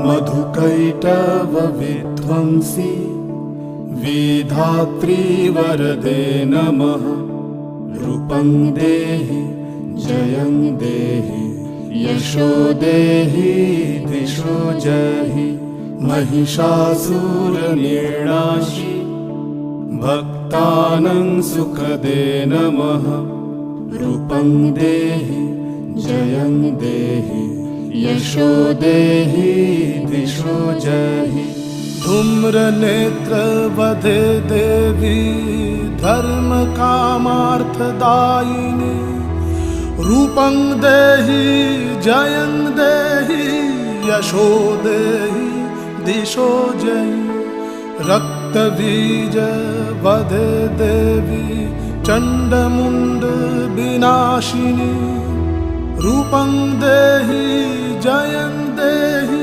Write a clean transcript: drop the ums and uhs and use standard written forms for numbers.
मधुकैटभ विध्वंसी विधात्री वरदे नमः। रूपं देहि जयं देहि यशो देहि दिशो जहि। महिषासुरनिर्णाशि भक्तानां सुखदे नमः। रूपं देहि जयं देहि यशो देहि दिशो जहि। धूम्रनेत्रवधे देवी धर्मकामार्थदायिनी। रूपं देहि जयं देहि यशो देहि दिशो जहि। रक्तबीजवधे देवी चण्डमुण्डविनाशिनी। रूपं देहि जयं देहि